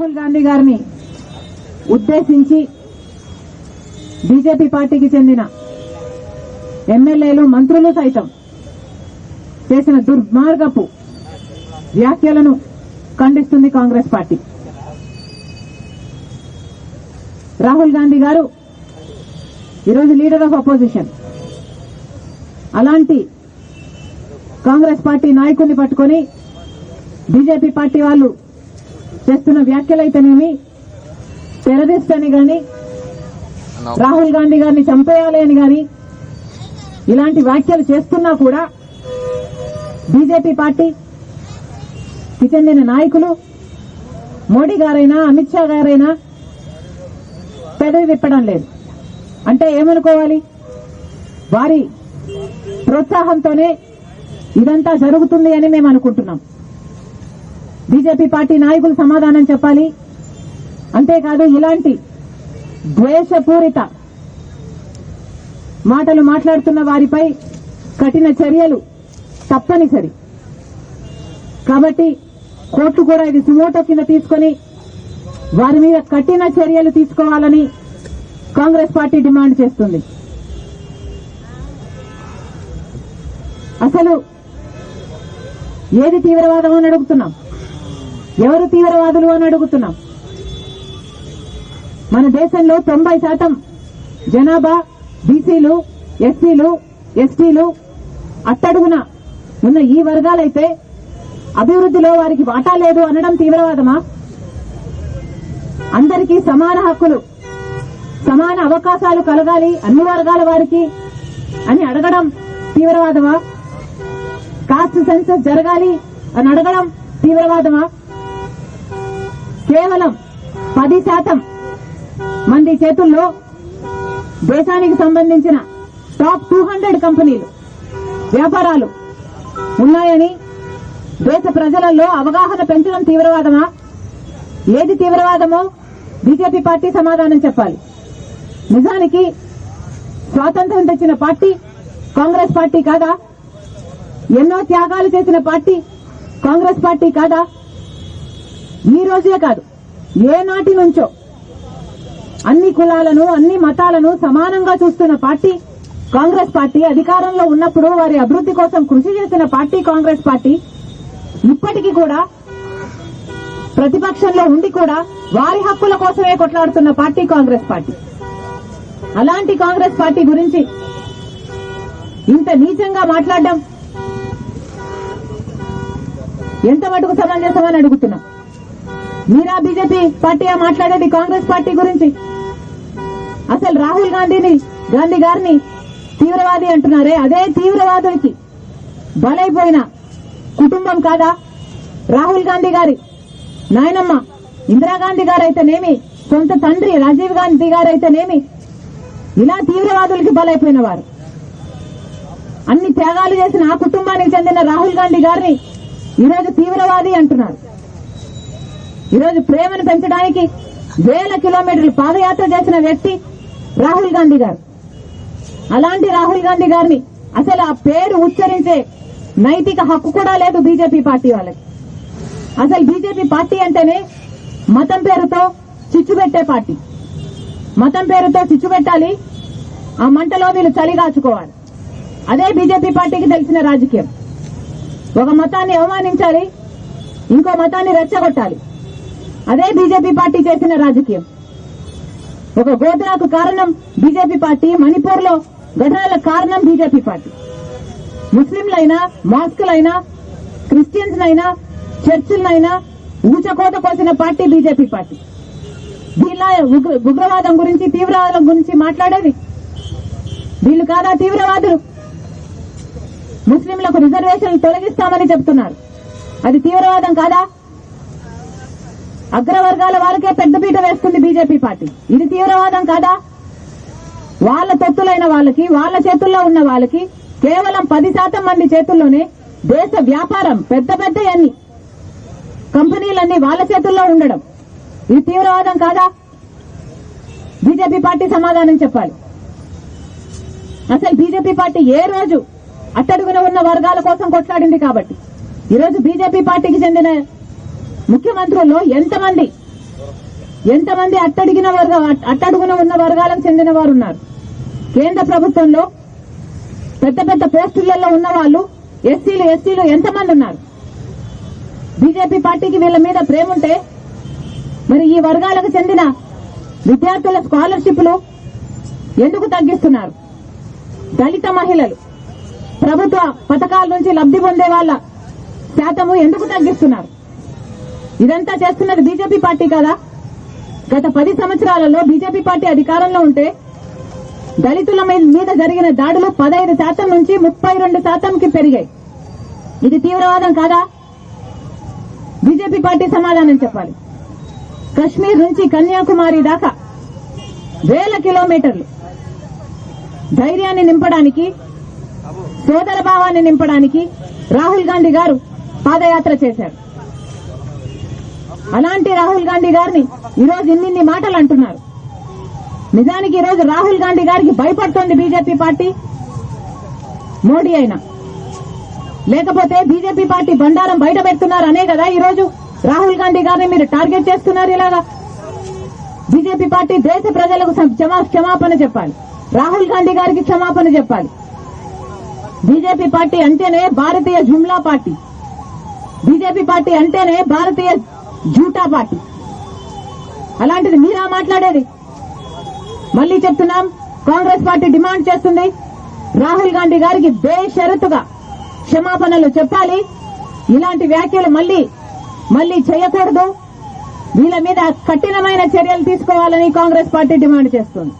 రాహుల్ గాంధీ గారిని ఉద్దేశించి బీజేపీ పార్టీకి చెందిన ఎమ్మెల్యేలు మంత్రులు సైతం చేసిన దుర్మార్గపు వ్యాఖ్యలను ఖండిస్తుంది కాంగ్రెస్ పార్టీ. రాహుల్ గాంధీ గారు ఈరోజు లీడర్ ఆఫ్ అపోజిషన్. అలాంటి కాంగ్రెస్ పార్టీ నాయకుడిని పట్టుకొని బీజేపీ పార్టీ వాళ్ళు చేస్తున్న వ్యాఖ్యలైతేనేమి, టెర్రరిస్ట్ అని గాని, రాహుల్ గాంధీ గారిని చంపేయాలి అని గాని ఇలాంటి వ్యాఖ్యలు చేస్తున్నా కూడా బీజేపీ పార్టీకి చెందిన నాయకులు మోడీ గారైనా అమిత్ షా గారైనా పెదవి విప్పడం లేదు. అంటే ఏమనుకోవాలి? వారి ప్రోత్సాహంతోనే ఇదంతా జరుగుతుంది అని మేము అనుకుంటున్నాం. బీజేపీ పార్టీ నాయకులు సమాధానం చెప్పాలి. అంతేకాదు ఇలాంటి ద్వేషపూరిత మాటలు మాట్లాడుతున్న వారిపై కఠిన చర్యలు తప్పనిసరి. కాబట్టి కోర్టు కూడా ఇది సుమోటో కింద తీసుకుని వారి మీద కఠిన చర్యలు తీసుకోవాలని కాంగ్రెస్ పార్టీ డిమాండ్ చేస్తుంది. అసలు ఏది తీవ్రవాదం అని అడుగుతున్నాం. ఎవరు తీవ్రవాదులు అని అడుగుతున్నాం. మన దేశంలో 90% జనాభా బీసీలు, ఎస్సీలు, ఎస్టీలు, అట్టడుగున ఉన్న ఈ వర్గాలైతే అభివృద్ధిలో వారికి వాటా లేదు అనడం తీవ్రవాదమా? అందరికీ సమాన హక్కులు, సమాన అవకాశాలు కలగాలి అన్ని వర్గాల వారికి అని అడగడం తీవ్రవాదమా? కాస్ట్ సెన్సస్ జరగాలి అని అడగడం తీవ్రవాదమా? కేవలం 10% మంది చేతుల్లో దేశానికి సంబంధించిన టాప్ 200 కంపెనీలు, వ్యాపారాలు ఉన్నాయని దేశ ప్రజలలో అవగాహన పెంచడం తీవ్రవాదమా? ఏది తీవ్రవాదమో బీజేపీ పార్టీ సమాధానం చెప్పాలి. నిజానికి స్వాతంత్ర్యం తెచ్చిన పార్టీ కాంగ్రెస్ పార్టీ కాదా? ఎన్నో త్యాగాలు చేసిన పార్టీ కాంగ్రెస్ పార్టీ కాదా? ఈ రోజే కాదు, ఏ నాటి నుంచో అన్ని కులాలను, అన్ని మతాలను సమానంగా చూస్తున్న పార్టీ కాంగ్రెస్ పార్టీ. అధికారంలో ఉన్నప్పుడు వారి అభివృద్ధి కోసం కృషి చేసిన పార్టీ కాంగ్రెస్ పార్టీ. ఇప్పటికీ కూడా ప్రతిపక్షంలో ఉండి కూడా వారి హక్కుల కోసమే కొట్లాడుతున్న పార్టీ కాంగ్రెస్ పార్టీ. అలాంటి కాంగ్రెస్ పార్టీ గురించి ఇంత నీచంగా మాట్లాడడం ఎంత మటుకు సమంజసమని అడుగుతున్నాం. మీరా బీజేపీ పార్టీయా మాట్లాడేది కాంగ్రెస్ పార్టీ గురించి? అసలు రాహుల్ గాంధీ గారిని తీవ్రవాది అంటున్నారే, అదే తీవ్రవాదులకి బలైపోయిన కుటుంబం కాదా? రాహుల్ గాంధీ గారి నాయనమ్మ ఇందిరాగాంధీ గారైతేనేమి, సొంత తండ్రి రాజీవ్ గాంధీ గారైతేనేమి ఇలా తీవ్రవాదులకి బలైపోయిన వారు. అన్ని త్యాగాలు చేసిన ఆ కుటుంబానికి చెందిన రాహుల్ గాంధీ గారిని ఈరోజు తీవ్రవాది అంటున్నారు. ఈరోజు ప్రేమను పెంచడానికి 1000 కిలోమీటర్లు పాదయాత్ర చేసిన వ్యక్తి రాహుల్ గాంధీ గారు. అలాంటి రాహుల్ గాంధీ గారిని అసలు ఆ పేరు ఉచ్చరించే నైతిక హక్కు కూడా లేదు బీజేపీ పార్టీ వాళ్ళకి. అసలు బీజేపీ పార్టీ అంటేనే మతం పేరుతో చిచ్చు పెట్టే పార్టీ. మతం పేరుతో చిచ్చు పెట్టాలి, ఆ మంటలో వీళ్ళు చలిగాచుకోవాలి. అదే బీజేపీ పార్టీకి తెలిసిన రాజకీయం. ఒక మతాన్ని అవమానించాలి, ఇంకో మతాన్ని రెచ్చగొట్టాలి. అదే బీజేపీ పార్టీ చేసిన రాజకీయం. ఒక గోత్రాకు కారణం బీజేపీ పార్టీ, మణిపూర్ లో ఘటనల కారణం బీజేపీ పార్టీ. ముస్లింలైనా, మాస్కులైనా, క్రిస్టియన్స్నైనా, చర్చిలనైనా ఊచకోత కోసిన పార్టీ బీజేపీ పార్టీ. దీనిలో ఉగ్రవాదం గురించి, తీవ్రవాదం గురించి మాట్లాడేది వీళ్ళు కాదా తీవ్రవాదులు? ముస్లింలకు రిజర్వేషన్లు తొలగిస్తామని చెబుతున్నారు, అది తీవ్రవాదం కాదా? అగ్రవర్గాల వారికే పెద్దపీట వేస్తుంది బీజేపీ పార్టీ, ఇది తీవ్రవాదం కాదా? వాళ్ళ తొత్తులైన వాళ్ళకి, వాళ్ళ చేతుల్లో ఉన్న వాళ్ళకి కేవలం 10% మంది చేతుల్లోనే దేశ వ్యాపారం, పెద్ద పెద్ద అన్ని కంపెనీలన్నీ వాళ్ళ చేతుల్లో ఉండడం, ఇది తీవ్రవాదం కాదా? బీజేపీ పార్టీ సమాధానం చెప్పాలి. అసలు బీజేపీ పార్టీ ఏ రోజు అట్టడుగున ఉన్న వర్గాల కోసం కొట్లాడింది కాబట్టి ఈరోజు బీజేపీ పార్టీకి చెందిన ముఖ్యమంత్రుల్లో ఎంతమంది ఎంతమంది అట్టడుగున ఉన్న వర్గాలకు చెందిన వారు ఉన్నారు. కేంద్ర ప్రభుత్వంలో పెద్ద పెద్ద పోస్టులలో ఉన్న వాళ్ళు ఎస్సీలు ఎంతమంది ఉన్నారు. బీజేపీ పార్టీకి వీళ్ళ మీద ప్రేమ ఉంటే మరి ఈ వర్గాలకు చెందిన విద్యార్థుల స్కాలర్షిప్లు ఎందుకు తగ్గిస్తున్నారు? దళిత మహిళలు ప్రభుత్వ పథకాల నుంచి లబ్ధి పొందే వాళ్ళ శాతము ఎందుకు తగ్గిస్తున్నారు? ఇదంతా చేస్తున్నది బీజేపీ పార్టీ కదా. గత 10 సంవత్సరాలలో బీజేపీ పార్టీ అధికారంలో ఉంటే దళితుల మీద జరిగిన దాడులు 15% నుంచి 32%కి పెరిగాయి. ఇది తీవ్రవాదం కాదా? బీజేపీ పార్టీ సమాధానం చెప్పాలి. కశ్మీర్ నుంచి కన్యాకుమారి దాకా వేల కిలోమీటర్లు ధైర్యాన్ని నింపడానికి, సోదర భావాన్ని నింపడానికి రాహుల్ గాంధీ గారు పాదయాత్ర చేశారు. అలాంటి రాహుల్ గాంధీ గారిని ఈరోజు ఇన్ని మాటలు అంటున్నారు. నిజానికి ఈరోజు రాహుల్ గాంధీ గారికి భయపడుతోంది బీజేపీ పార్టీ, మోడీ అయినా. లేకపోతే బీజేపీ పార్టీ బండారం బయట పెడుతున్నారు అనే కదా ఈరోజు రాహుల్ గాంధీ గారిని మీరు టార్గెట్ చేస్తున్నారు. ఇలాగా బీజేపీ పార్టీ దేశ ప్రజలకు క్షమాపణ చెప్పాలి. రాహుల్ గాంధీ గారికి క్షమాపణ చెప్పాలి. బీజేపీ పార్టీ అంటేనే భారతీయ జుమ్లా పార్టీ, బీజేపీ పార్టీ అంటేనే భారతీయ జూటా పార్టీ. అలాంటిది మీరా మాట్లాడేది? మళ్లీ చెప్తున్నాం, కాంగ్రెస్ పార్టీ డిమాండ్ చేస్తుంది రాహుల్ గాంధీ గారికి బేషరతుగా క్షమాపణలు చెప్పాలి. ఇలాంటి వ్యాఖ్యలు మళ్లీ చేయకూడదు. వీళ్ళ మీద కఠినమైన చర్యలు తీసుకోవాలని కాంగ్రెస్ పార్టీ డిమాండ్ చేస్తుంది.